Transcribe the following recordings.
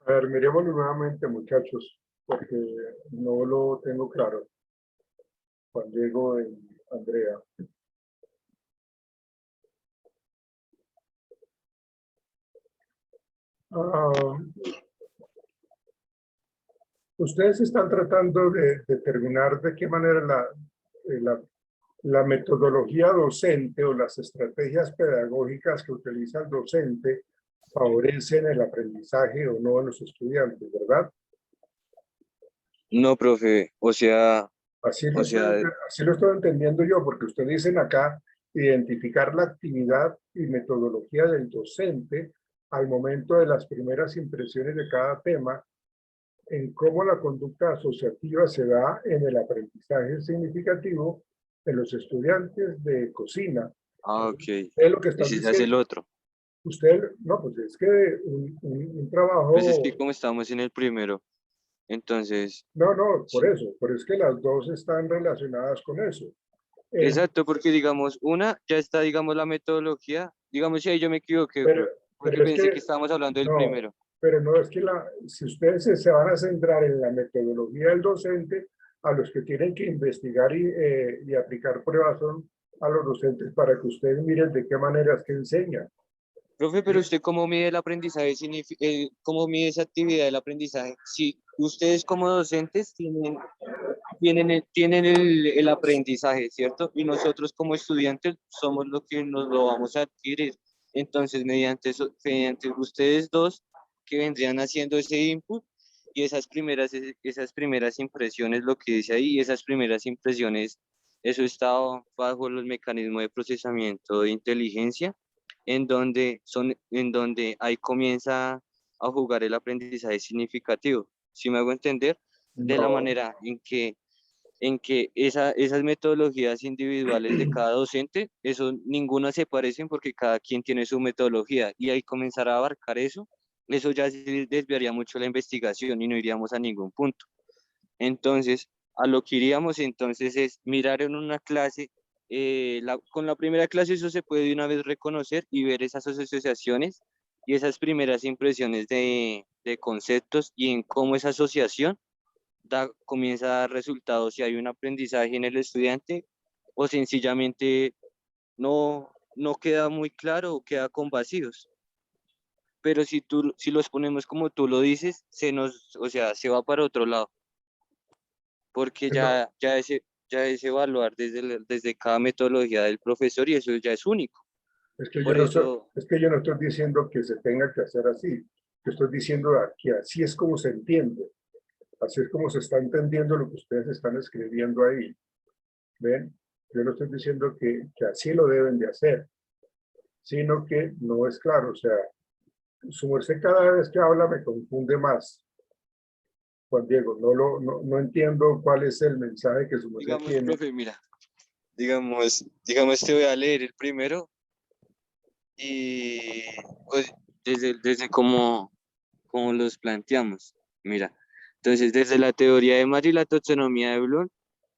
A ver, miremoslo nuevamente, muchachos, porque no lo tengo claro. Juan Diego y Andrea. Ah, ustedes están tratando de determinar de qué manera la metodología docente o las estrategias pedagógicas que utiliza el docente favorecen el aprendizaje o no de los estudiantes, ¿verdad? No, profe, Así lo o estoy, sea, así lo estoy entendiendo yo, porque ustedes dicen acá identificar la actividad y metodología del docente al momento de las primeras impresiones de cada tema, en cómo la conducta asociativa se da en el aprendizaje significativo de los estudiantes de cocina. ok, Es lo que están ese ya es el diciendo. otro. Usted, no, pues es que un Pues es que trabajo, como estamos en el primero, entonces, no, no, por sí. eso, pero es que las dos están relacionadas con eso. El, Exacto, porque digamos, una ya está, digamos, la metodología, digamos, si ahí yo me equivoqué, pero, profe, porque pero es pensé que que estábamos hablando del no, primero. pero no es que si ustedes se van a centrar en la metodología del docente, a los que tienen que investigar y aplicar pruebas son a los docentes para que ustedes miren de qué manera es que enseñan. Profe, pero usted cómo mide el aprendizaje, cómo mide esa actividad del aprendizaje. Si ustedes como docentes tienen el aprendizaje, ¿cierto? Y nosotros como estudiantes somos los que nos lo vamos a adquirir. Entonces, mediante ustedes dos que vendrían haciendo ese input y esas primeras impresiones, lo que dice ahí, esas primeras impresiones, eso está bajo los mecanismos de procesamiento de inteligencia, en donde ahí comienza a jugar el aprendizaje significativo. Si me hago entender, de la No, manera en que esas metodologías individuales de cada docente, eso ninguna se parecen porque cada quien tiene su metodología y ahí comenzar a abarcar eso ya sí desviaría mucho la investigación y no iríamos a ningún punto. Entonces, a lo que iríamos entonces es mirar en una clase, con la primera clase eso se puede de una vez reconocer y ver esas asociaciones y esas primeras impresiones de conceptos y en cómo esa asociación comienza a dar resultados si hay un aprendizaje en el estudiante o sencillamente no queda muy claro o queda con vacíos. Pero si los ponemos como tú lo dices, o sea, se va para otro lado, porque no, ya es evaluar desde cada metodología del profesor y eso ya es único. es que yo Por no estoy, eso, es que yo no estoy diciendo que se tenga que hacer así. Yo estoy diciendo que así es como se entiende. Así es como se está entendiendo lo que ustedes están escribiendo ahí. ¿Ven? Yo no estoy diciendo que así lo deben de hacer, sino que no es claro. O sea, su merced cada vez que habla me confunde más, Juan Diego. No entiendo cuál es el mensaje que su merced digamos, tiene. profe, mira, digamos te voy a leer el primero y pues desde cómo los planteamos. Mira, entonces desde la teoría de Mari y la taxonomía de Bloom,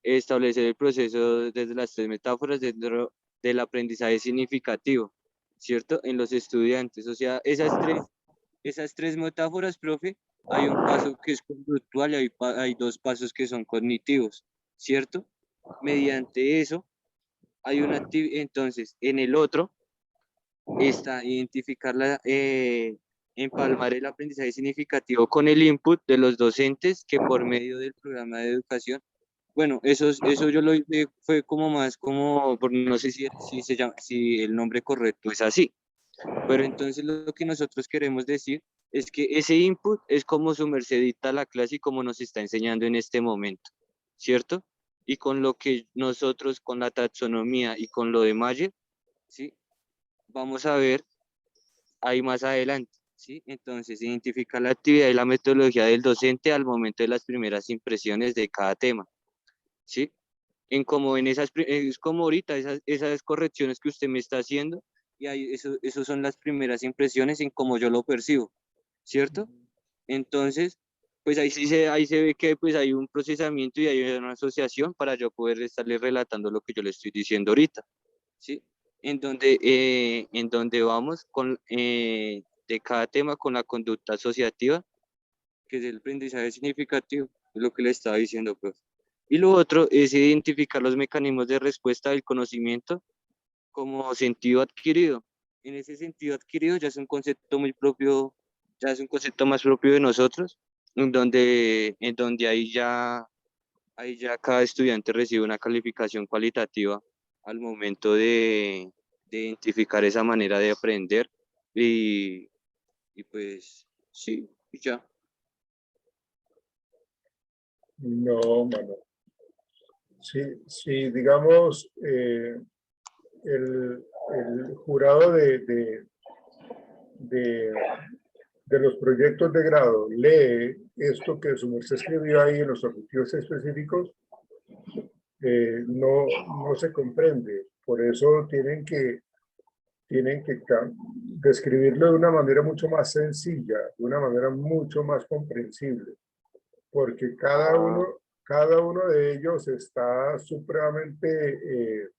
establecer el proceso desde las tres metáforas dentro del aprendizaje significativo, ¿cierto? En los estudiantes. O sea, esas tres metáforas, profe, hay un paso que es conductual y hay dos pasos que son cognitivos, ¿cierto? Mediante eso, hay una actividad, entonces, en el otro está empalmar el aprendizaje significativo con el input de los docentes que por medio del programa de educación, bueno, eso yo lo hice, fue como más como, no sé si se llama, si el nombre correcto es así, pero entonces lo que nosotros queremos decir es que ese input es como su merced dicta la clase y como nos está enseñando en este momento, ¿cierto? Y con lo que nosotros, con la taxonomía y con lo de Mayer, ¿sí? Vamos a ver ahí más adelante, ¿sí? Entonces, identificar la actividad y la metodología del docente al momento de las primeras impresiones de cada tema, ¿sí? Es como ahorita, esas correcciones que usted me está haciendo, y ahí eso son las primeras impresiones en cómo yo lo percibo, ¿cierto? Entonces, pues ahí se ve que pues hay un procesamiento y hay una asociación para yo poder estarle relatando lo que yo le estoy diciendo ahorita, ¿sí? En donde vamos de cada tema con la conducta asociativa que es el aprendizaje significativo, es lo que le estaba diciendo, profe. Y lo otro es identificar los mecanismos de respuesta del conocimiento como sentido adquirido. En ese sentido adquirido ya es un concepto muy propio, ya es un concepto más propio de nosotros, en donde ahí ya cada estudiante recibe una calificación cualitativa al momento de identificar esa manera de aprender y, y pues sí, y ya. No, mano. Sí, sí, digamos, el jurado de, de los proyectos de grado lee esto que su merced escribió ahí en los objetivos específicos, no se comprende. Por eso tienen que describirlo de una manera mucho más sencilla, de una manera mucho más comprensible, porque cada uno de ellos está supremamente,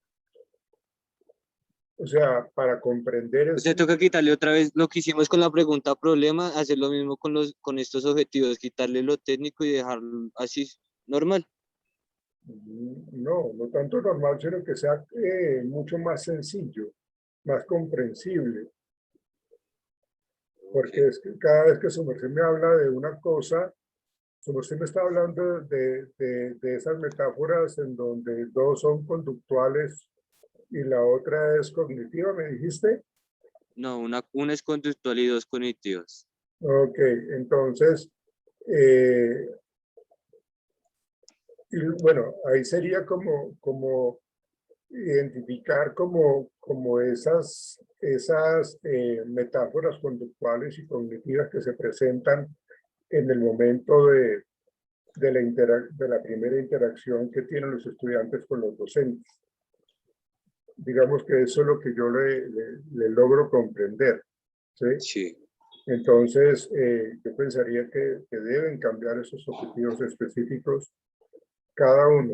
o sea, para comprender O sea, esto. toca quitarle otra vez lo que hicimos con la pregunta problema, hacer lo mismo con estos objetivos, quitarle lo técnico y dejarlo así normal. No, no tanto normal, sino que sea mucho más sencillo, más comprensible, porque Ok. es que cada vez que su merced me habla de una cosa, su merced me está hablando de esas metáforas en donde dos son conductuales y la otra es cognitiva, ¿me dijiste? No, una es conductual y dos cognitivas. Ok, entonces, eh, y bueno, ahí sería como identificar como esas metáforas conductuales y cognitivas que se presentan en el momento de la primera interacción que tienen los estudiantes con los docentes. Digamos que eso es lo que yo le logro comprender, ¿sí? Sí. Entonces, yo pensaría que deben cambiar esos objetivos específicos cada uno.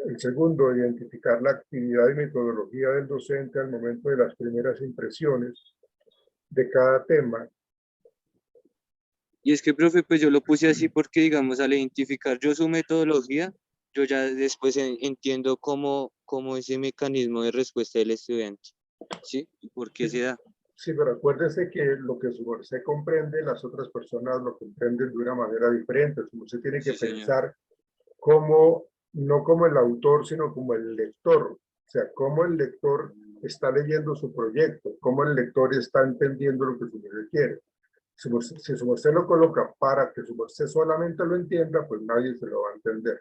El segundo, identificar la actividad y metodología del docente al momento de las primeras impresiones de cada tema. Y es que, profe, pues yo lo puse así porque, digamos, al identificar yo su metodología, yo ya después entiendo cómo ese mecanismo de respuesta del estudiante, ¿sí? ¿Y por qué se da? Sí, pero acuérdese que lo que su merced comprende, las otras personas lo comprenden de una manera diferente. Su merced tiene que Sí, señor. pensar como, no como el autor, sino como el lector. O sea, cómo el lector está leyendo su proyecto, cómo el lector está entendiendo lo que su merced quiere. Si su merced lo coloca para que su merced solamente lo entienda, pues nadie se lo va a entender.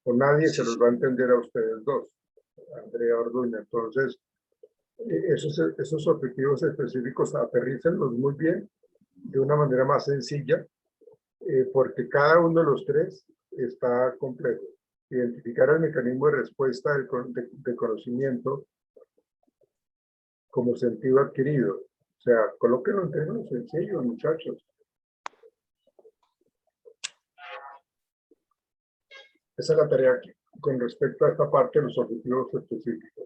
O nadie se Sí, los sí. va a entender a ustedes dos, Andrea Orduña. Entonces, esos objetivos específicos aterrícenlos muy bien, de una manera más sencilla, porque cada uno de los tres está complejo. Identificar el mecanismo de respuesta de conocimiento como sentido adquirido. O sea, colóquenlo en términos sencillos, muchachos. Esa es la tarea aquí, con respecto a esta parte de los objetivos específicos.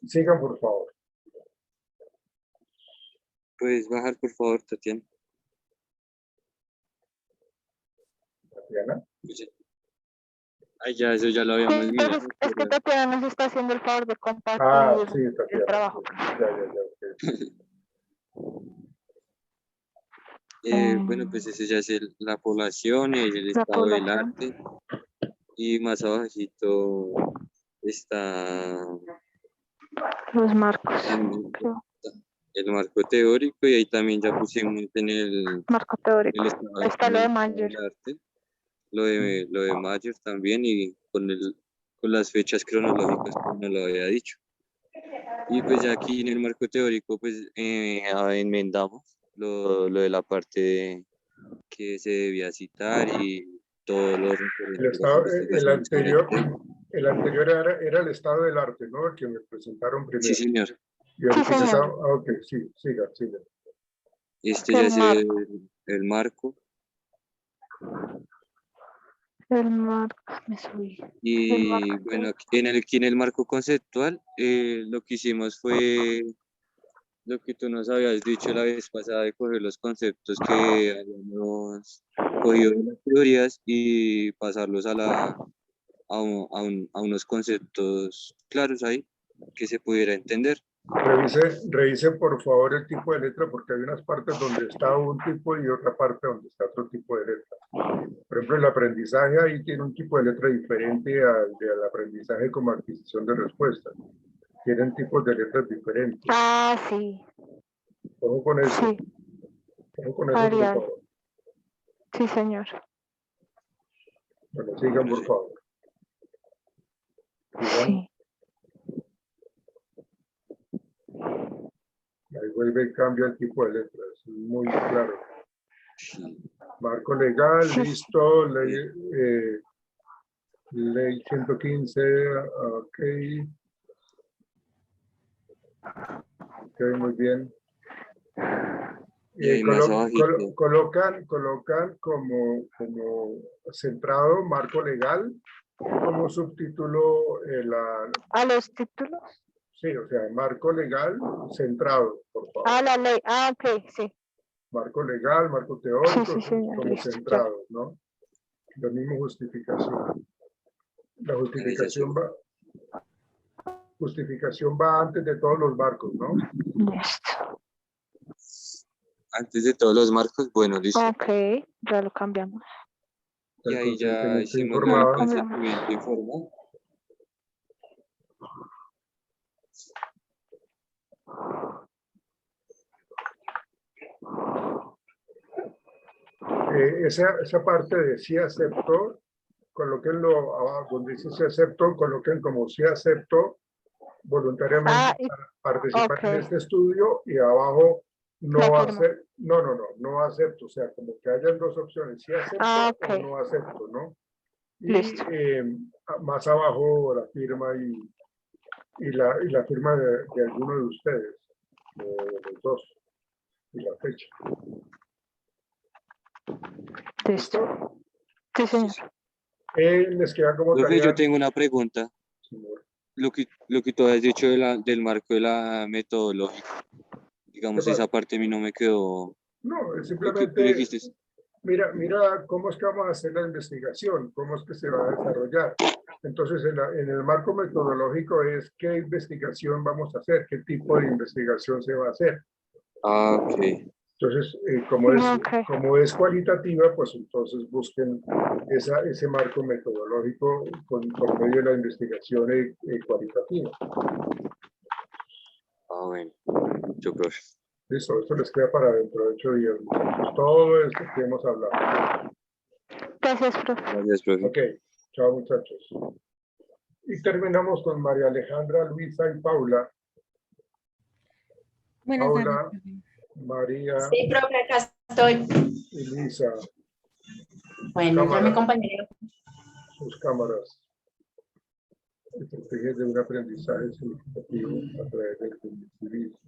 Sigan, por favor. Puedes bajar, por favor, Tatiana. Tatiana. Pues, ay, ya, eso ya lo Sí, habíamos pero mirado. es que Tatiana nos está haciendo el favor de Ah, compartir sí, el Tatiana. trabajo. Ya. Bueno, pues ese ya es la población, el La estado del población, arte. Y más abajito está los marcos, también creo. el marco teórico y ahí también ya pusimos en Marco teórico. el estado, Ahí está en lo el de estado Manger. del arte, lo de Mayer también y con las fechas cronológicas que nos lo había dicho. Y pues ya aquí en el marco teórico pues enmendamos lo de la parte que se debía citar y todo lo El, referente a las estado, investigaciones que se tienen. el anterior era el estado del arte, ¿no? El que me presentaron Sí, primero. señor. Y Sí, ahorita señor. ok, sí, siga. Este ya El es marco. el marco. El marco. Me subí. El Y marco bueno, teórico. aquí en el marco conceptual, lo que hicimos fue Lo que tú nos habías dicho la vez pasada de coger los conceptos que habíamos cogido de las teorías y pasarlos a unos conceptos claros ahí que se pudiera entender. Revise por favor el tipo de letra porque hay unas partes donde está un tipo y otra parte donde está otro tipo de letra. Por ejemplo, el aprendizaje ahí tiene un tipo de letra diferente al aprendizaje como adquisición de respuestas. Tienen tipos de letras diferentes. Ah, sí. Ojo con eso. Sí. Ojo con eso, por Arial. favor. Sí, señor. Bueno, sigan, por favor. Sigan. Sí. Ahí vuelve y cambia el tipo de letras. Es muy claro. Marco legal, Sí. listo. Ley 115, ok. Ok, muy bien. Y más abajito. Colocan como centrado marco legal como subtítulo ¿A los títulos? sí, o sea, marco legal centrado, por favor. Ah, la ley. Ah, ok, sí. Marco legal, marco teórico, Sí, señor. como Listo, centrados, ¿no? Lo mismo justificación. La justificación va antes de todos los marcos, ¿no? Listo. Antes de todos los marcos, bueno, listo. Ok, ya lo cambiamos. Y ahí ya hicimos informado. el consentimiento informado. Esa parte de sí acepto, colóquenlo abajo, donde dice sí acepto, coloquen como sí acepto voluntariamente para participar en este estudio y abajo no acepto, no acepto, o sea, como que hayan dos opciones, sí acepto o no acepto, ¿no? Y más abajo la firma y la firma de alguno de ustedes, de los dos, y la fecha. Listo. Sí, señor. Les queda como Profe, tarea. yo tengo una pregunta. Señor. Lo que tú has dicho del marco de la metodológica, digamos, esa parte a mí no me quedó. No, es Lo que tú simplemente, dijiste. mira cómo es que vamos a hacer la investigación, cómo es que se va a desarrollar. Entonces, en el marco metodológico es qué investigación vamos a hacer, qué tipo de investigación se va a hacer. Ah, ok. Entonces, como es cualitativa, pues entonces busquen ese marco metodológico por medio de la investigación cualitativa. Ah, bueno. Yo creo. Listo, esto les queda para dentro de 8 días, muchachos. Todo esto que hemos hablado. Gracias, profe. Gracias, profe. Ok, chao muchachos. Y terminamos con María Alejandra, Luisa y Paula. Buenas Paula, tardes, profe. María. Sí, profe, acá estoy. Y Luisa. Bueno, ya mi compañero. Sus cámaras. Estrategias de un aprendizaje significativo a través del cognitivismo.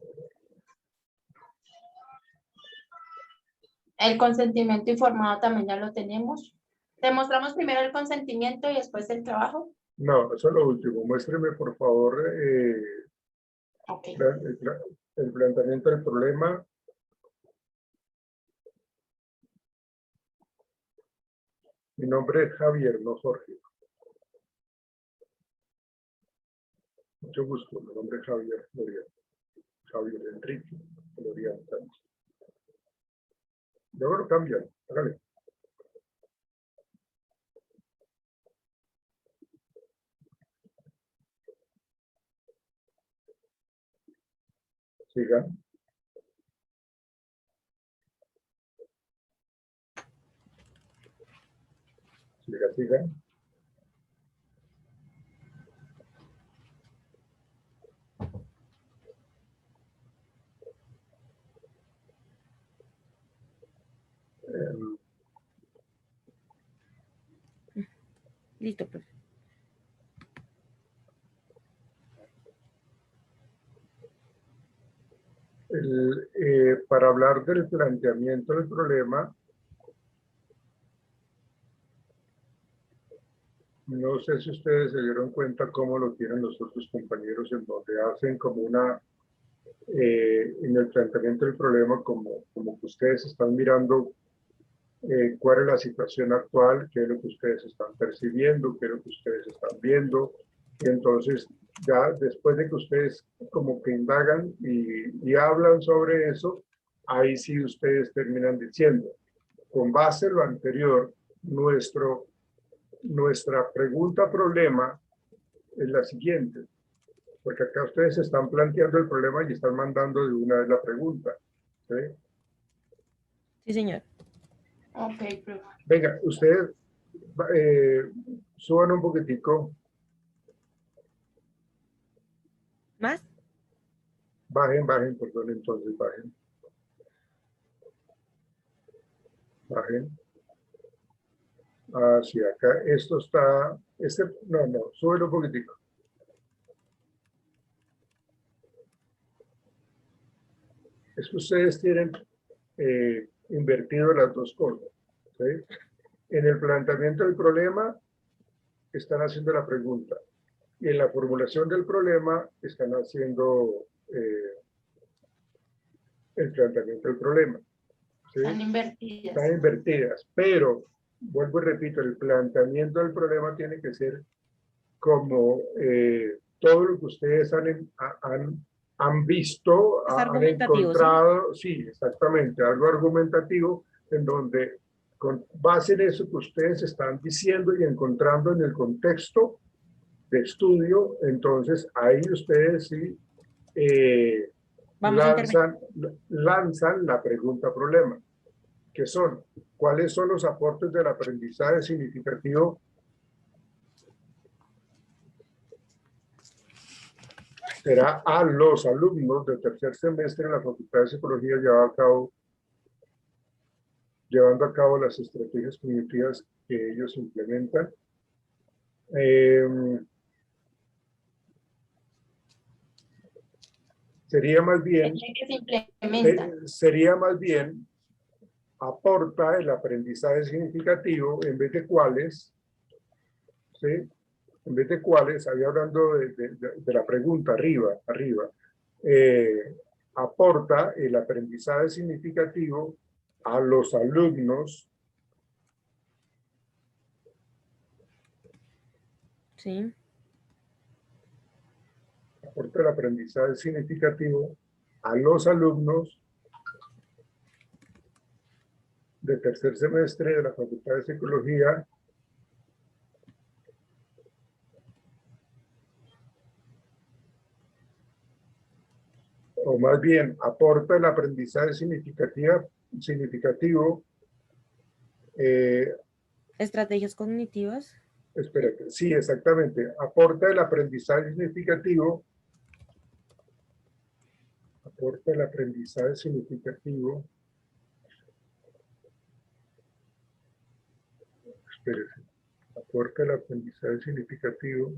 El consentimiento informado también ya lo tenemos. ¿Te mostramos primero el consentimiento y después el trabajo? No, eso es lo último. Muéstreme, por favor, Okay. el planteamiento del problema. Mi nombre es Javier, no Jorge. Mucho gusto, mi nombre es Javier Florian. Javier Enrique Florian Sánchez. Luego lo cambian, hágale. Siga. Siga. Listo, profe. Para hablar del planteamiento del problema, no sé si ustedes se dieron cuenta cómo lo tienen los otros compañeros en donde hacen como una en el planteamiento del problema, como que ustedes están mirando cuál es la situación actual, qué es lo que ustedes están percibiendo, qué es lo que ustedes están viendo. Y entonces, ya después de que ustedes como que indagan y hablan sobre eso, ahí sí ustedes terminan diciendo, con base en lo anterior, nuestra pregunta-problema es la siguiente, porque acá ustedes están planteando el problema y están mandando de una vez la pregunta. ¿Sí? Sí, señor. Ok, profe. Venga, ustedes suban un poquitico, ¿Más? bajen, perdón, entonces bajen. Bajen. Hacia acá, esto está, no, súbelo un poquitico. Es que ustedes tienen invertido las dos cosas. ¿Sí? En el planteamiento del problema están haciendo la pregunta y en la formulación del problema están haciendo el planteamiento del problema. ¿Sí? Están invertidas. Están invertidas, pero vuelvo y repito, el planteamiento del problema tiene que ser como todo lo que ustedes han visto, Es han argumentativo, ¿sí? encontrado, sí, exactamente, algo argumentativo en donde con base en eso que ustedes están diciendo y encontrando en el contexto de estudio, entonces ahí ustedes sí Vamos a intervenir. lanzan la pregunta-problema, que son, ¿cuáles son los aportes del aprendizaje significativo será a los alumnos del tercer semestre en la Facultad de Psicología llevando a cabo las estrategias cognitivas que ellos implementan? Sería más bien, Que se implementan. sería más bien, aporta el aprendizaje significativo en vez de cuáles, ¿sí? En vez de cuáles, ahí hablando de la pregunta arriba, aporta el aprendizaje significativo a los alumnos. Sí. Aporta el aprendizaje significativo a los alumnos de tercer semestre de la Facultad de Psicología o más bien aporta el aprendizaje significativo. Estrategias cognitivas. Espérate, sí, exactamente. Aporta el aprendizaje significativo. Aporta el aprendizaje significativo. Espérate. Aporta el aprendizaje significativo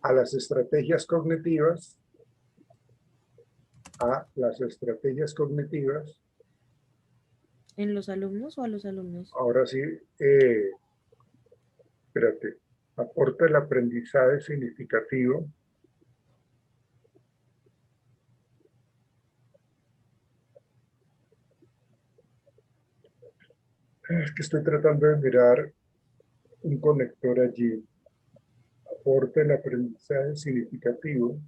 a las estrategias cognitivas. ¿En los alumnos o a los alumnos? Ahora sí, espérate, aporta el aprendizaje significativo es que estoy tratando de mirar un conector allí. Aporta el aprendizaje significativo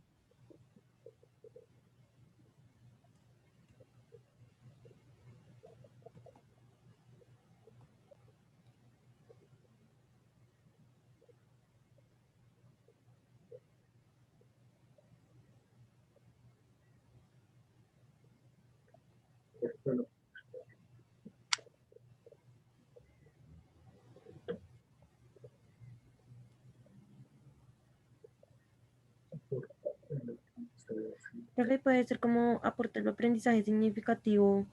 bueno, Profe, puede ser como aportar el aprendizaje significativo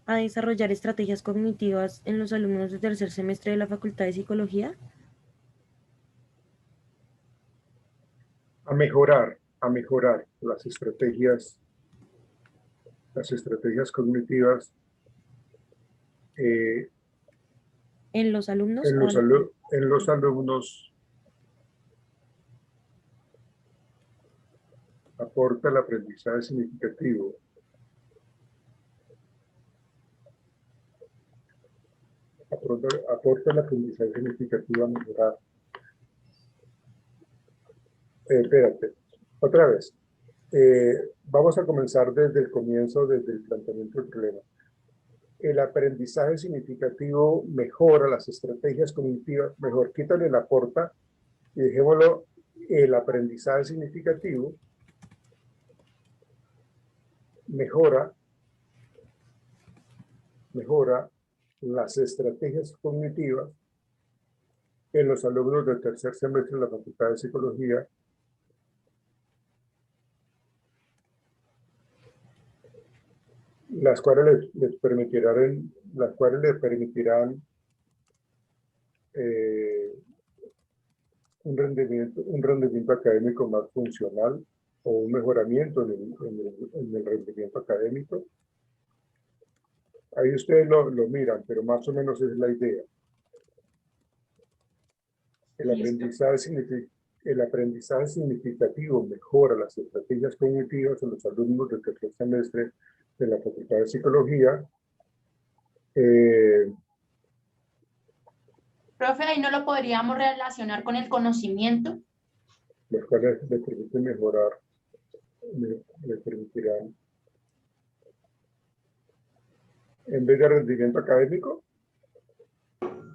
a desarrollar estrategias cognitivas en los alumnos de tercer semestre de la Facultad de Psicología. a mejorar las estrategias cognitivas ¿En los alumnos? En los alumnos aporta el aprendizaje significativo. Aporta el aprendizaje significativo a mejorar. Espérate, otra vez. Vamos a comenzar desde el comienzo, desde el planteamiento del problema. El aprendizaje significativo mejora las estrategias cognitivas, mejor, quítale el aporta y dejémoslo, el aprendizaje significativo mejora las estrategias cognitivas en los alumnos del tercer semestre de la Facultad de Psicología, las cuales les permitirán un rendimiento académico más funcional o un mejoramiento en el rendimiento académico. Ahí ustedes lo miran, pero más o menos es la idea. El aprendizaje significativo mejora las estrategias cognitivas en los alumnos del tercer semestre de la Facultad de Psicología. Profe, ahí no lo podríamos relacionar con el conocimiento. Los cuales le permiten mejorar, le permitirán, en vez de rendimiento académico.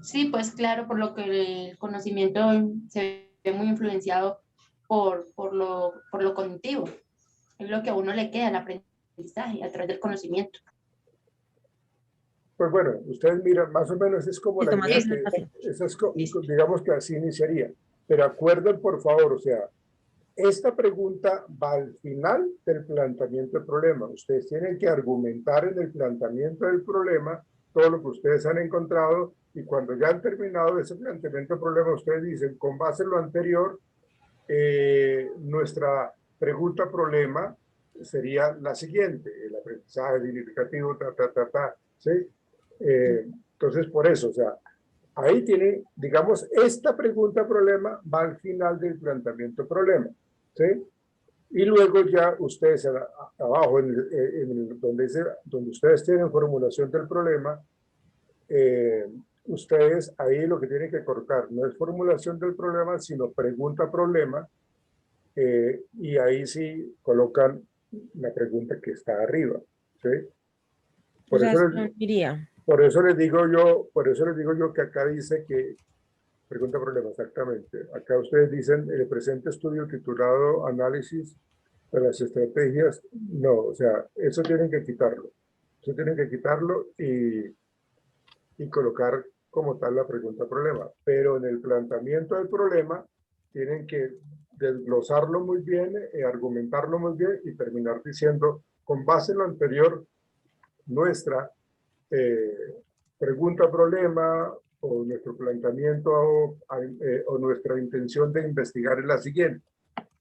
Sí, pues claro, por lo que el conocimiento se ve muy influenciado por lo cognitivo. Es lo que a uno le queda, el aprendizaje a través del conocimiento. Pues bueno, ustedes miran, más o menos es como la idea que, digamos que así iniciaría. Pero acuerden, por favor, o sea, esta pregunta va al final del planteamiento del problema. Ustedes tienen que argumentar en el planteamiento del problema todo lo que ustedes han encontrado, y cuando ya han terminado ese planteamiento del problema, ustedes dicen, con base en lo anterior, nuestra pregunta problema sería la siguiente: el aprendizaje significativo, ¿sí? Entonces, por eso, o sea, ahí tienen, digamos, esta pregunta problema va al final del planteamiento problema, ¿sí? Y luego ya ustedes abajo, donde ustedes tienen formulación del problema, ustedes ahí lo que tienen que colocar no es formulación del problema, sino pregunta problema, y ahí sí colocan la pregunta que está arriba, ¿sí? Por eso les digo yo que acá dice que pregunta problema, exactamente. Acá ustedes dicen el presente estudio titulado Análisis de las estrategias. No, o sea, eso tienen que quitarlo. Eso tienen que quitarlo y colocar como tal la pregunta problema. Pero en el planteamiento del problema tienen que desglosarlo muy bien, argumentarlo muy bien y terminar diciendo, con base en lo anterior, nuestra pregunta problema o nuestro planteamiento o nuestra intención de investigar es la siguiente,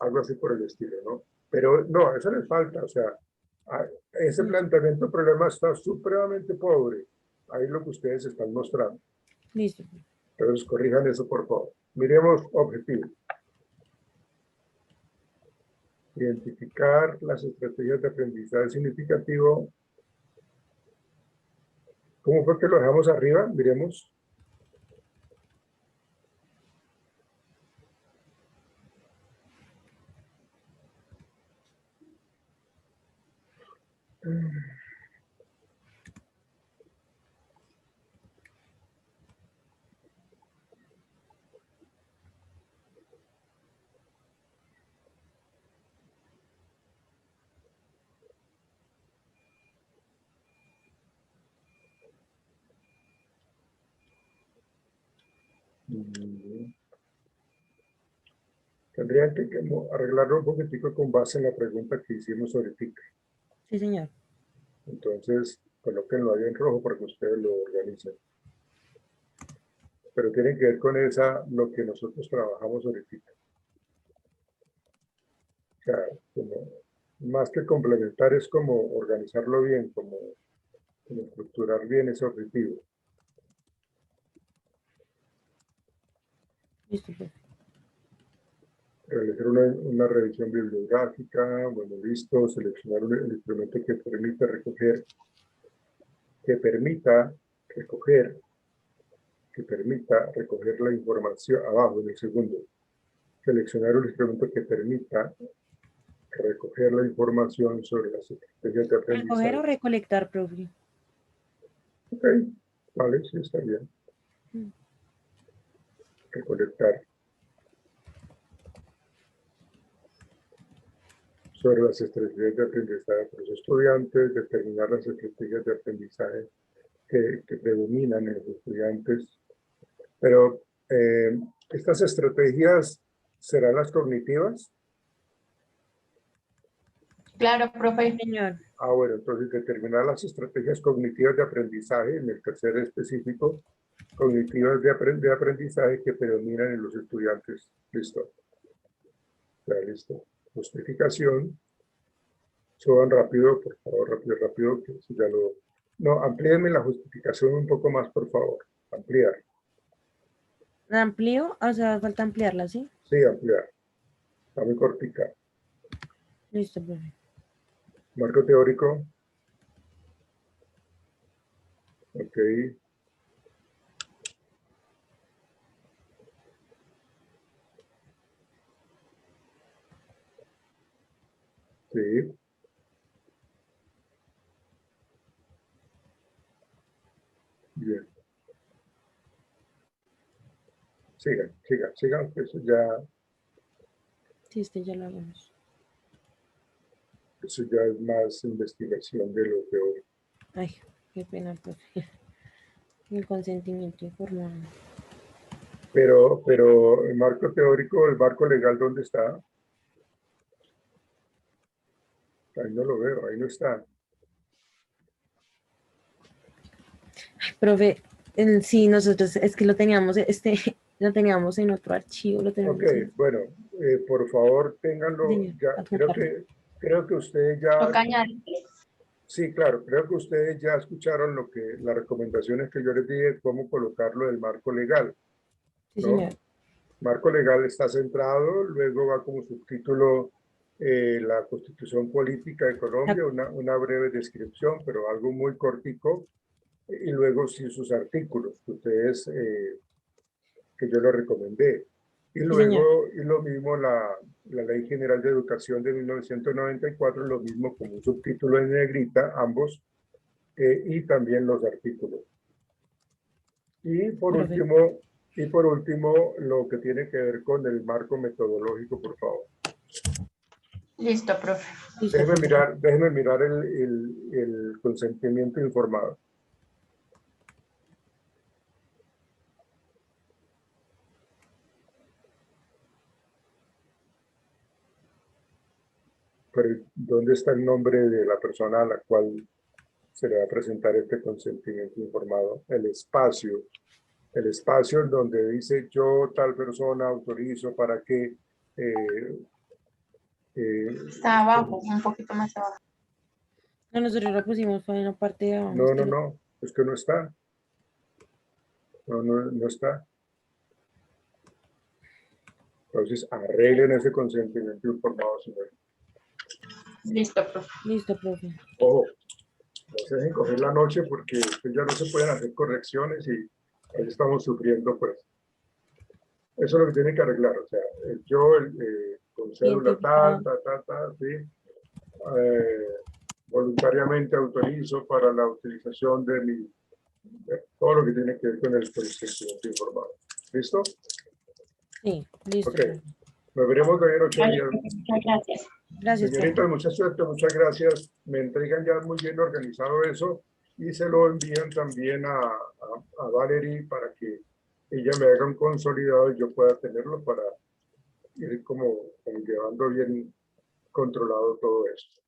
algo así por el estilo, ¿no? Pero no, eso les falta, o sea, ese planteamiento problema está supremamente pobre, ahí lo que ustedes están mostrando. Listo. Entonces corrijan eso, por favor. Miremos objetivo. Identificar las estrategias de aprendizaje significativo. ¿Cómo fue que lo dejamos arriba? Miremos. Tendrían que arreglarlo un poquitico con base en la pregunta que hicimos ahorita. Sí, señor. Entonces, colóquenlo ahí en rojo para que ustedes lo organicen. Pero tienen que ver con lo que nosotros trabajamos ahorita. O sea, más que complementar, es como organizarlo bien, como estructurar bien ese objetivo. Listo, profe. Realizar una revisión bibliográfica, bueno, listo, seleccionar el instrumento que permita recoger, que permita recoger la información, abajo en el segundo, seleccionar un instrumento que permita recoger la información sobre las estrategias de ¿Recoger o aprendizaje. recolectar, profe? Ok, vale, sí, está bien. Mm. Recolectar. Sobre las estrategias de aprendizaje de los estudiantes, determinar las estrategias de aprendizaje que predominan en los estudiantes. Pero, ¿estas estrategias serán las cognitivas? Claro, profe. Señor. Ah, bueno, entonces determinar las estrategias cognitivas de aprendizaje, en el tercer específico, cognitivas de aprendizaje que predominan en los estudiantes. Listo. Ya, listo. Justificación. Suban rápido, por favor, rápido, que si ya lo... No, amplíenme la justificación un poco más, por favor. Ampliar. ¿La amplío? O sea, falta ampliarla, ¿sí? Sí, ampliar. Está muy cortica. Listo, profe. Marco teórico. Ok. Sí. Bien. Sigan, que eso Sí, este ya lo hagamos. es más investigación de lo teórico. Ay, qué pena, profe. El consentimiento informado. Pero el marco teórico, el marco legal, ¿dónde está? Ahí no lo veo, ahí no está. Profe, sí, nosotros es que lo teníamos, lo teníamos en otro archivo, lo tenemos Ok, bueno, por favor, ténganlo Señor, ya. adjuntarlo. Creo que ustedes ya, Toca añadir. sí, claro, creo que ustedes ya escucharon las recomendaciones que yo les dije, cómo colocarlo del marco legal, Sí, ¿no? señor. Marco legal está centrado, luego va como subtítulo la Constitución Política de Colombia, una breve descripción, pero algo muy cortico, y luego sí sus artículos, que ustedes, que yo les recomendé. Y Sí, señor. luego, y lo mismo la Ley General de Educación de 1994, lo mismo como un subtítulo en negrita, ambos, y también los artículos. Y por Profe. último, lo que tiene que ver con el marco metodológico, por favor. Listo, profe. Listo, Déjeme mirar el consentimiento informado. Pero, ¿dónde está el nombre de la persona a la cual se le va a presentar este consentimiento informado? El espacio en donde dice yo, tal persona, autorizo para que... Está abajo, un poquito más abajo. No, nosotros lo pusimos fue en la parte de abajo. no, es que no está. No está. Entonces, arreglen ese consentimiento informado, señor. Listo, profe. Listo, profe. Ojo, no se dejen coger la noche porque ya no se pueden hacer correcciones y ahí estamos sufriendo, pues. Eso es lo que tienen que arreglar, o sea, con cédula Identificar. sí, voluntariamente autorizo para la utilización de todo lo que tiene que ver con el consentimiento informado. ¿Listo? Sí, listo, Ok. profe. Nos veremos de 8 Vale, días. profe, muchas gracias. Gracias, profe. Señorita, mucha suerte, muchas gracias. Me entregan ya muy bien organizado eso y se lo envían también a Valerie para que ella me haga un consolidado y yo pueda tenerlo para ir como llevando bien controlado todo esto.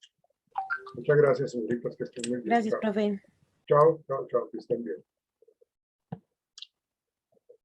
Muchas gracias, señoritas, que estén muy bien. Gracias, profe. Chao, que estén bien.